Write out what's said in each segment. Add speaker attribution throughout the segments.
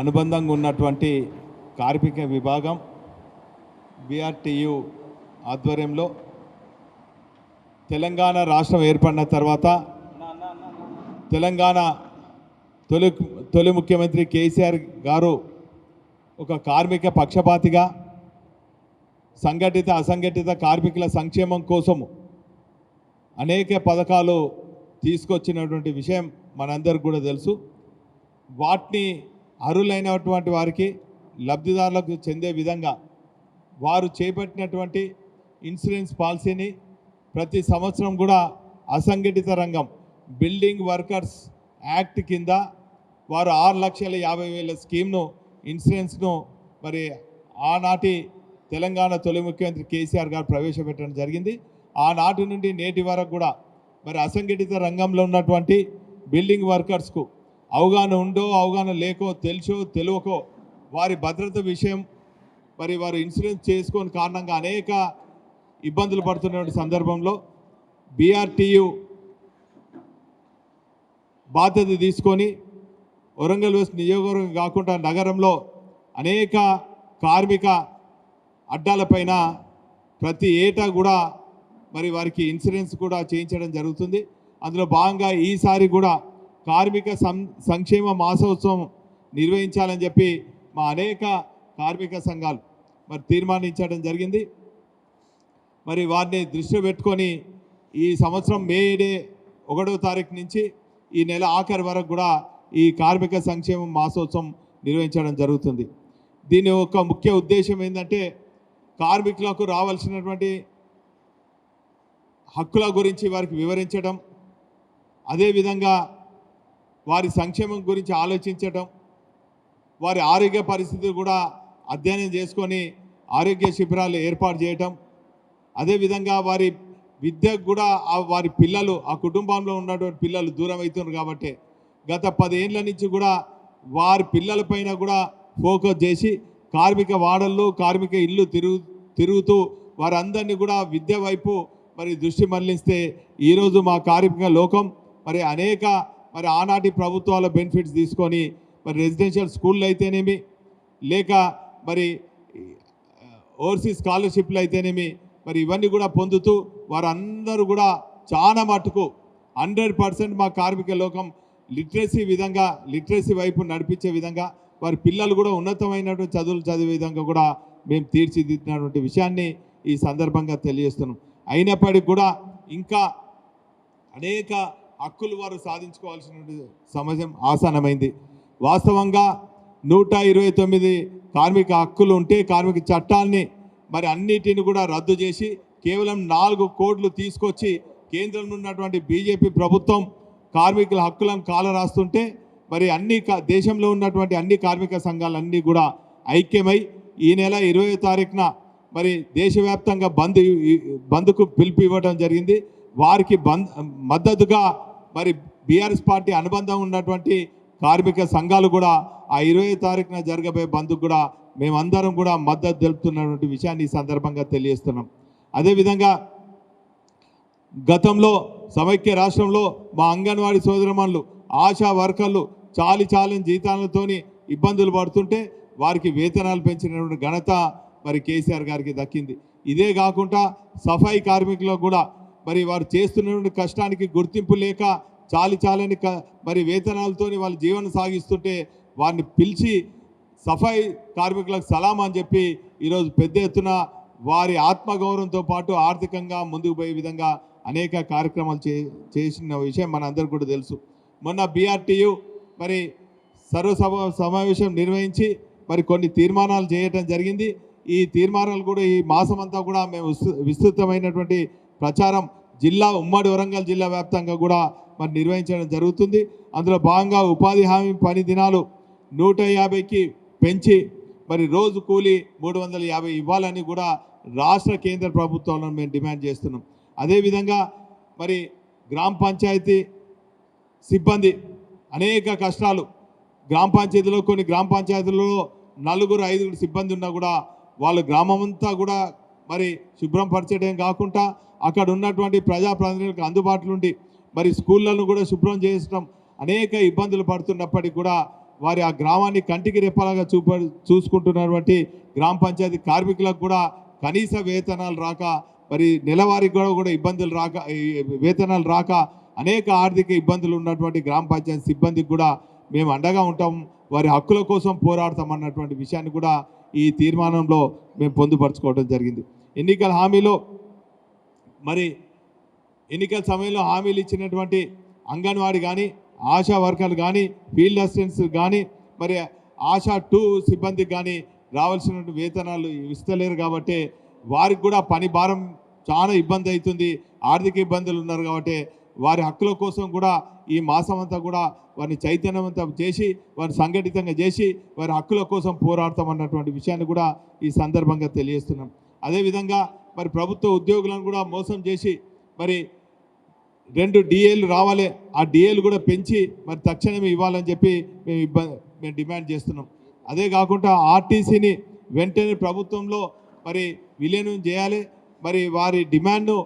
Speaker 1: అనుబంధంగా ఉన్నటువంటి కార్మిక విభాగం బిఆర్టీయు ఆధ్వర్యంలో తెలంగాణ రాష్ట్రం ఏర్పడిన తర్వాత తెలంగాణ తొలి ముఖ్యమంత్రి కేసీఆర్ గారు ఒక కార్మిక పక్షపాతిగా సంఘటిత అసంఘటిత కార్మికుల సంక్షేమం కోసము అనేక పథకాలు తీసుకొచ్చినటువంటి విషయం మనందరికీ కూడా తెలుసు. వాటిని అర్హులైనటువంటి వారికి లబ్ధిదారులకు చెందే విధంగా వారు చేపట్టినటువంటి ఇన్సూరెన్స్ పాలసీని ప్రతి సంవత్సరం కూడా అసంఘటిత రంగం బిల్డింగ్ వర్కర్స్ యాక్ట్ కింద వారు 6,50,000 స్కీమ్ను ఇన్సూరెన్స్ను మరి ఆనాటి తెలంగాణ తొలి ముఖ్యమంత్రి కేసీఆర్ గారు ప్రవేశపెట్టడం జరిగింది. ఆనాటి నుండి నేటి వరకు కూడా మరి అసంఘటిత రంగంలో ఉన్నటువంటి బిల్డింగ్ వర్కర్స్కు అవగాహన ఉందో అవగాహన లేకో తెలుసో తెలియకో వారి భద్రత విషయం మరి వారు ఇన్సూరెన్స్ చేసుకోని కారణంగా అనేక ఇబ్బందులు పడుతున్న సందర్భంలో బిఆర్టీయు బాధ్యత తీసుకొని వరంగల్ వెస్ట్ నియోజకవర్గం కాకుండా నగరంలో అనేక కార్మిక అడ్డాలపైన ప్రతి ఏటా కూడా మరి వారికి ఇన్సూరెన్స్ కూడా చేయించడం జరుగుతుంది. అందులో భాగంగా ఈసారి కూడా కార్మిక సంక్షేమ మాసోత్సవం నిర్వహించాలని చెప్పి మా అనేక కార్మిక సంఘాలు మరి తీర్మానించడం జరిగింది. మరి వారిని దృష్టిలో పెట్టుకొని ఈ సంవత్సరం మే 1వ తారీఖు నుంచి ఈ నెల ఆఖరి వరకు కూడా ఈ కార్మిక సంక్షేమ మాసోత్సవం నిర్వహించడం జరుగుతుంది. దీని యొక్క ముఖ్య ఉద్దేశం ఏంటంటే కార్మికులకు రావాల్సినటువంటి హక్కుల గురించి వారికి వివరించడం, అదేవిధంగా వారి సంక్షేమం గురించి ఆలోచించడం, వారి ఆరోగ్య పరిస్థితులు కూడా అధ్యయనం చేసుకొని ఆరోగ్య శిబిరాలు ఏర్పాటు చేయటం, అదేవిధంగా వారి విద్యకు కూడా వారి పిల్లలు ఆ కుటుంబంలో ఉన్నటువంటి పిల్లలు దూరం అవుతున్నారు కాబట్టి గత 10 ఏళ్ల నుంచి కూడా వారి పిల్లలపైన కూడా ఫోకస్ చేసి కార్మిక వాడళ్ళు కార్మిక ఇల్లు తిరుగుతూ వారందరినీ కూడా విద్య వైపు మరి దృష్టి మళ్లిస్తే ఈరోజు మా కార్మిక లోకం మరి అనేక మరి ఆనాటి ప్రభుత్వాల బెనిఫిట్స్ తీసుకొని మరి రెసిడెన్షియల్ స్కూళ్ళు అయితేనేమి లేక మరి ఓవర్సీస్ స్కాలర్షిప్లు అయితేనేమి మరి ఇవన్నీ కూడా పొందుతూ వారందరూ కూడా చాలా మటుకు 100% మా కార్మిక లోకం లిటరసీ వైపు నడిపించే విధంగా వారి పిల్లలు కూడా ఉన్నతమైనటువంటి చదువులు చదివే విధంగా కూడా మేము తీర్చిదిద్దినటువంటి విషయాన్ని ఈ సందర్భంగా తెలియజేస్తున్నాం. అయినప్పటికీ కూడా ఇంకా అనేక హక్కులు వారు సాధించుకోవాల్సిన సమయం ఆసన్నమైంది. వాస్తవంగా 129 కార్మిక హక్కులు ఉంటే కార్మిక చట్టాలని మరి అన్నిటిని కూడా రద్దు చేసి కేవలం 4 కోట్లు తీసుకొచ్చి కేంద్రంలో ఉన్నటువంటి బీజేపీ ప్రభుత్వం కార్మికుల హక్కులను కాలరాస్తుంటే మరి దేశంలో ఉన్నటువంటి అన్ని కార్మిక సంఘాలన్నీ కూడా ఐక్యమై ఈ నెల 20వ తారీఖున మరి దేశవ్యాప్తంగా బంద్కు పిలుపు ఇవ్వడం జరిగింది. వారికి మద్దతుగా మరి బీఆర్ఎస్ పార్టీ అనుబంధం ఉన్నటువంటి కార్మిక సంఘాలు కూడా ఆ 20వ తారీఖున జరగబోయే బంద్కు కూడా మేమందరం కూడా మద్దతు తెలుపుతున్నటువంటి విషయాన్ని ఈ సందర్భంగా తెలియజేస్తున్నాం. అదేవిధంగా గతంలో సమైక్య రాష్ట్రంలో మా అంగన్వాడీ సోదరమణులు ఆశా వర్కర్లు చాలని జీతాలతోని ఇబ్బందులు పడుతుంటే వారికి వేతనాలు పెంచినటువంటి ఘనత మరి కేసీఆర్ గారికి దక్కింది. ఇదే కాకుండా సఫాయి కార్మికులకు కూడా మరి వారు చేస్తున్నటువంటి కష్టానికి గుర్తింపు లేక చాలని మరి వేతనాలతోని వాళ్ళు జీవనం సాగిస్తుంటే వారిని పిలిచి సఫాయి కార్మికులకు సలాం అని చెప్పి ఈరోజు పెద్ద ఎత్తున వారి ఆత్మగౌరవంతో పాటు ఆర్థికంగా ముందుకు పోయే విధంగా అనేక కార్యక్రమాలు చేసిన విషయం మనందరికీ కూడా తెలుసు. మొన్న బిఆర్టీయు మరి సమావేశం నిర్వహించి మరి కొన్ని తీర్మానాలు చేయటం జరిగింది. ఈ తీర్మానాలు కూడా ఈ మాసమంతా కూడా మేము విస్తృతమైనటువంటి ప్రచారం ఉమ్మడి వరంగల్ జిల్లా వ్యాప్తంగా కూడా మరి నిర్వహించడం జరుగుతుంది. అందులో భాగంగా ఉపాధి హామీ పని దినాలు 150కి పెంచి మరి రోజు కూలీ 350 ఇవ్వాలని కూడా రాష్ట్ర కేంద్ర ప్రభుత్వాలను మేము డిమాండ్ చేస్తున్నాం. అదేవిధంగా మరి గ్రామ పంచాయతీ సిబ్బంది అనేక కష్టాలు గ్రామ పంచాయతీలో కొన్ని గ్రామ పంచాయతీలలో 4-5 సిబ్బంది ఉన్నా కూడా వాళ్ళు గ్రామమంతా కూడా మరి శుభ్రం పరిచయం కాకుండా అక్కడ ఉన్నటువంటి ప్రజాప్రతినిధులకు అందుబాటులో ఉండి మరి స్కూళ్ళను కూడా శుభ్రం చేయడం అనేక ఇబ్బందులు పడుతున్నప్పటికీ కూడా వారి ఆ గ్రామాన్ని కంటికి రెప్పలాగా చూసుకుంటున్నటువంటి గ్రామ పంచాయతీ కార్మికులకు కూడా కనీస వేతనాలు రాక మరి నెలవారీ కూడా ఇబ్బందులు రాక వేతనాలు రాక అనేక ఆర్థిక ఇబ్బందులు ఉన్నటువంటి గ్రామ పంచాయతీ సిబ్బందికి కూడా మేము అండగా ఉంటాం, వారి హక్కుల కోసం పోరాడతాం అన్నటువంటి విషయాన్ని కూడా ఈ తీర్మానంలో మేము పొందుపరచుకోవడం జరిగింది. ఎన్నికల హామీలో మరి ఎన్నికల సమయంలో హామీలు ఇచ్చినటువంటి అంగన్వాడీ కానీ ఆశా వర్కర్లు కానీ ఫీల్డ్ అసిస్టెంట్స్ కానీ మరి ఆశా 2 సిబ్బందికి కానీ రావాల్సినటువంటి వేతనాలు ఇస్తలేరు కాబట్టి వారికి కూడా పని భారం చాలా ఇబ్బంది అవుతుంది, ఆర్థిక ఇబ్బందులు ఉన్నారు కాబట్టి వారి హక్కుల కోసం కూడా ఈ మాసం అంతా కూడా వారిని చైతన్యవంతం చేసి వారిని సంఘటితంగా చేసి వారి హక్కుల కోసం పోరాడతామన్నటువంటి విషయాన్ని కూడా ఈ సందర్భంగా తెలియజేస్తున్నాం. అదేవిధంగా మరి ప్రభుత్వ ఉద్యోగులను కూడా మోసం చేసి మరి 2 డిఏలు రావాలి, ఆ డిఏలు కూడా పెంచి మరి తక్షణమే ఇవ్వాలని చెప్పి మేము డిమాండ్ చేస్తున్నాం. అదే కాకుండా ఆర్టీసీని వెంటనే ప్రభుత్వంలో మరి విలీనం చేయాలి, మరి వారి డిమాండ్ను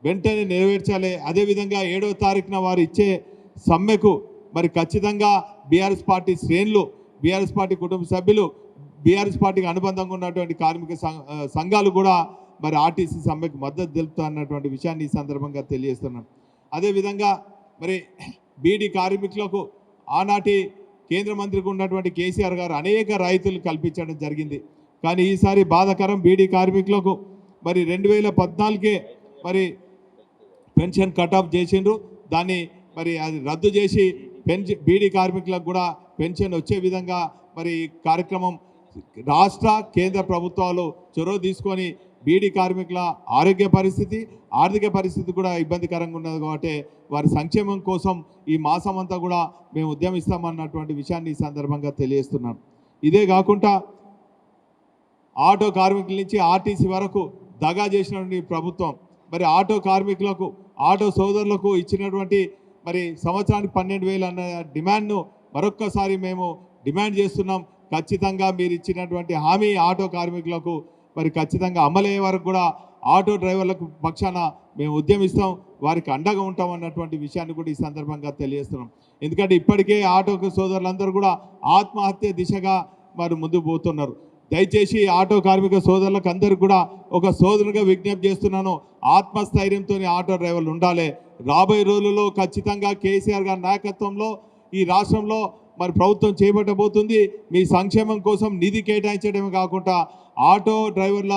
Speaker 1: వెంటనే నెరవేర్చాలి. అదేవిధంగా 7వ తారీఖున వారు ఇచ్చే సమ్మెకు మరి ఖచ్చితంగా బీఆర్ఎస్ పార్టీ శ్రేణులు, బీఆర్ఎస్ పార్టీ కుటుంబ సభ్యులు, బీఆర్ఎస్ పార్టీకి అనుబంధంగా ఉన్నటువంటి కార్మిక సంఘాలు కూడా మరి ఆర్టీసీ సమ్మెకు మద్దతు తెలుపుతా అన్నటువంటి విషయాన్ని ఈ సందర్భంగా తెలియజేస్తున్నాం. అదేవిధంగా మరి బీడీ కార్మికులకు ఆనాటి కేంద్ర మంత్రికి ఉన్నటువంటి కేసీఆర్ గారు అనేక రాయితీలు కల్పించడం జరిగింది. కానీ ఈసారి బాధాకరం, బీడీ కార్మికులకు మరి 2014కే మరి పెన్షన్ కట్ ఆఫ్ చేసిండ్రు, దాన్ని మరి అది రద్దు చేసి బీడీ కార్మికులకు కూడా పెన్షన్ వచ్చే విధంగా మరి కార్యక్రమం రాష్ట్ర కేంద్ర ప్రభుత్వాలు చొరవ తీసుకొని బీడీ కార్మికుల ఆరోగ్య పరిస్థితి, ఆర్థిక పరిస్థితి కూడా ఇబ్బందికరంగా ఉన్నది కాబట్టి వారి సంక్షేమం కోసం ఈ మాసం అంతా కూడా మేము ఉద్యమిస్తామన్నటువంటి విషయాన్ని ఈ సందర్భంగా తెలియజేస్తున్నాం. ఇదే కాకుండా ఆటో కార్మికుల నుంచి ఆర్టీసీ వరకు దగా చేసినటువంటి ప్రభుత్వం మరి ఆటో కార్మికులకు, ఆటో సోదరులకు ఇచ్చినటువంటి మరి సంవత్సరానికి 12,000 అన్న డిమాండ్ను మరొక్కసారి మేము డిమాండ్ చేస్తున్నాం. ఖచ్చితంగా మీరు ఇచ్చినటువంటి హామీ ఆటో కార్మికులకు మరి ఖచ్చితంగా అమలయ్యే వరకు కూడా ఆటో డ్రైవర్లకు పక్షాన మేము ఉద్యమిస్తాం, వారికి అండగా ఉంటాం అన్నటువంటి విషయాన్ని కూడా ఈ సందర్భంగా తెలియజేస్తున్నాం. ఎందుకంటే ఇప్పటికే ఆటో సోదరులందరూ కూడా ఆత్మహత్య దిశగా మరి ముందుకు పోతున్నారు. దయచేసి ఆటో కార్మిక సోదరులకు అందరికీ కూడా ఒక సోదరునిగా విజ్ఞప్తి చేస్తున్నాను, ఆత్మస్థైర్యంతో ఆటో డ్రైవర్లు ఉండాలి. రాబోయే రోజుల్లో ఖచ్చితంగా కేసీఆర్ గారి నాయకత్వంలో ఈ రాష్ట్రంలో మరి ప్రభుత్వం చేపట్టబోతుంది. మీ సంక్షేమం కోసం నిధి కేటాయించడమే కాకుండా ఆటో డ్రైవర్ల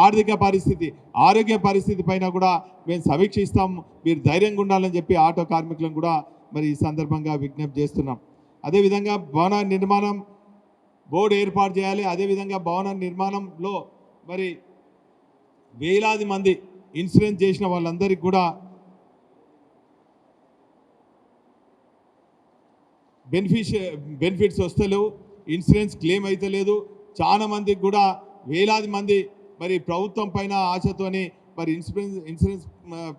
Speaker 1: ఆర్థిక పరిస్థితి, ఆరోగ్య పరిస్థితి పైన కూడా మేము సమీక్షిస్తాం, మీరు ధైర్యంగా ఉండాలని చెప్పి ఆటో కార్మికులను కూడా మరి ఈ సందర్భంగా విజ్ఞప్తి చేస్తున్నాం. అదేవిధంగా భవన నిర్మాణం బోర్డు ఏర్పాటు చేయాలి. అదేవిధంగా భవన నిర్మాణంలో మరి వేలాది మంది ఇన్సూరెన్స్ చేసిన వాళ్ళందరికీ కూడా బెనిఫిట్స్ వస్తలేవు, ఇన్సూరెన్స్ క్లెయిమ్ అయితే లేదు. చాలా మందికి కూడా వేలాది మంది మరి ప్రభుత్వం పైన ఆశతోని మరి ఇన్సూరెన్స్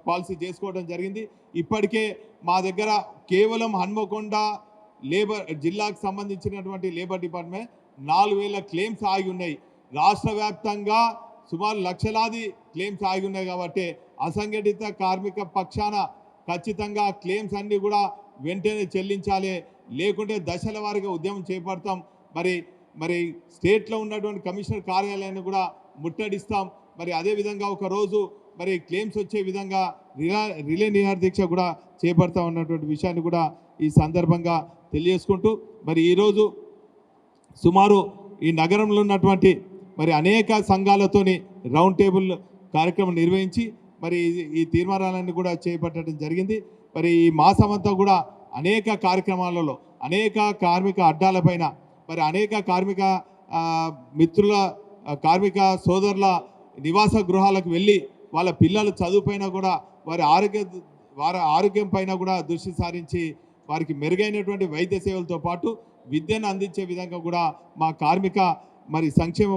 Speaker 1: పాలసీ చేసుకోవడం జరిగింది. ఇప్పటికే మా దగ్గర కేవలం హన్మకొండ లేబర్ జిల్లాకు సంబంధించినటువంటి లేబర్ డిపార్ట్మెంట్ 4,000 క్లెయిమ్స్ ఆగి ఉన్నాయి. రాష్ట్ర వ్యాప్తంగా సుమారు లక్షలాది క్లెయిమ్స్ ఆగి ఉన్నాయి కాబట్టి అసంఘటిత కార్మిక పక్షాన ఖచ్చితంగా క్లెయిమ్స్ అన్నీ కూడా వెంటనే చెల్లించాలి, లేకుంటే దశల వారీగా ఉద్యమం చేపడతాం. మరి స్టేట్లో ఉన్నటువంటి కమిషనర్ కార్యాలయాన్ని కూడా ముట్టడిస్తాం. మరి అదేవిధంగా ఒకరోజు మరి క్లెయిమ్స్ వచ్చే విధంగా రిలే నిరాహార దీక్ష కూడా చేపడతాం అన్నటువంటి విషయాన్ని కూడా ఈ సందర్భంగా తెలియజేసుకుంటూ మరి ఈరోజు సుమారు ఈ నగరంలో ఉన్నటువంటి మరి అనేక సంఘాలతోని రౌండ్ టేబుల్ కార్యక్రమం నిర్వహించి మరి ఈ తీర్మానాలన్నీ కూడా చేపట్టడం జరిగింది. మరి ఈ మాసమంతా కూడా అనేక కార్యక్రమాలలో అనేక కార్మిక అడ్డాలపైన మరి అనేక కార్మిక మిత్రుల కార్మిక సోదరుల నివాస గృహాలకు వెళ్ళి వాళ్ళ పిల్లల చదువుపైన కూడా వారి ఆరోగ్యం పైన కూడా దృష్టి సారించి వారికి మెరుగైనటువంటి వైద్య సేవలతో పాటు విద్యను అందించే విధంగా కూడా మా కార్మిక మరి సంక్షేమ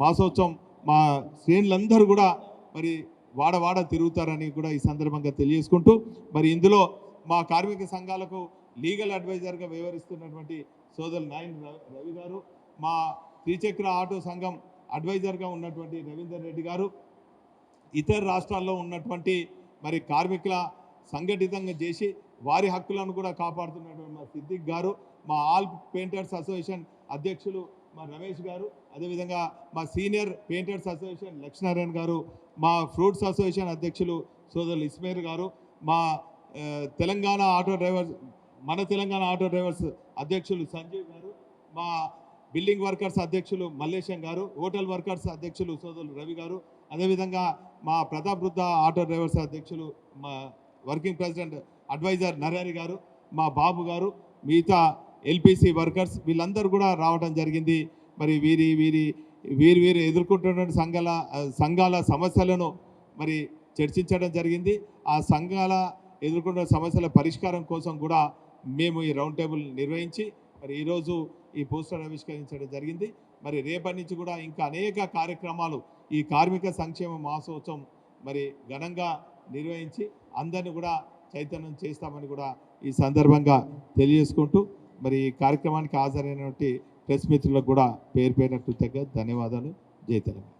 Speaker 1: మాసోత్సవం మా శ్రేణులందరూ కూడా మరి వాడ తిరుగుతారని కూడా ఈ సందర్భంగా తెలియజేసుకుంటూ మరి ఇందులో మా కార్మిక సంఘాలకు లీగల్ అడ్వైజర్గా వ్యవహరిస్తున్నటువంటి సోదరులు నాయన్ రవి గారు, మా త్రిచక్ర ఆటో సంఘం అడ్వైజర్గా ఉన్నటువంటి రవీందర్ రెడ్డి గారు, ఇతర రాష్ట్రాల్లో ఉన్నటువంటి మరి కార్మికుల సంఘటితంగా చేసి వారి హక్కులను కూడా కాపాడుతున్నటువంటి మా సిద్దిక్ గారు, మా ఆల్ పెయింటర్స్ అసోసియేషన్ అధ్యక్షులు మా రమేష్ గారు, అదేవిధంగా మా సీనియర్ పెయింటర్స్ అసోసియేషన్ లక్ష్మీనారాయణ గారు, మా ఫ్రూట్స్ అసోసియేషన్ అధ్యక్షులు సోదరులు ఇస్మేర్ గారు, మా తెలంగాణ ఆటో డ్రైవర్స్ మన తెలంగాణ ఆటో డ్రైవర్స్ అధ్యక్షులు సంజీవ్ గారు, మా బిల్డింగ్ వర్కర్స్ అధ్యక్షులు మల్లేశం గారు, హోటల్ వర్కర్స్ అధ్యక్షులు సోదరులు రవి గారు, అదేవిధంగా మా ప్రతాప్ వృద్ధ ఆటో డ్రైవర్స్ అధ్యక్షులు మా వర్కింగ్ ప్రెసిడెంట్ అడ్వైజర్ నరహరి గారు, మా బాబు గారు, మిగతా ఎల్పిసి వర్కర్స్ వీళ్ళందరూ కూడా రావడం జరిగింది. మరి వీరు ఎదుర్కొంటున్న సంఘాల సమస్యలను మరి చర్చించడం జరిగింది. ఆ సంఘాల ఎదుర్కొంటున్న సమస్యల పరిష్కారం కోసం కూడా మేము ఈ రౌండ్ టేబుల్ నిర్వహించి మరి ఈరోజు ఈ పోస్టర్ ఆవిష్కరించడం జరిగింది. మరి రేపటి నుంచి కూడా ఇంకా అనేక కార్యక్రమాలు ఈ కార్మిక సంక్షేమ మహోత్సవం మరి ఘనంగా నిర్వహించి అందరిని కూడా చైతన్యం చేస్తామని కూడా ఈ సందర్భంగా తెలియజేసుకుంటూ మరి ఈ కార్యక్రమానికి హాజరైనటువంటి ప్రెస్ మిత్రులకు కూడా పేరు పేరున కృతజ్ఞతలు, ధన్యవాదాలు. జై తెలంగాణ.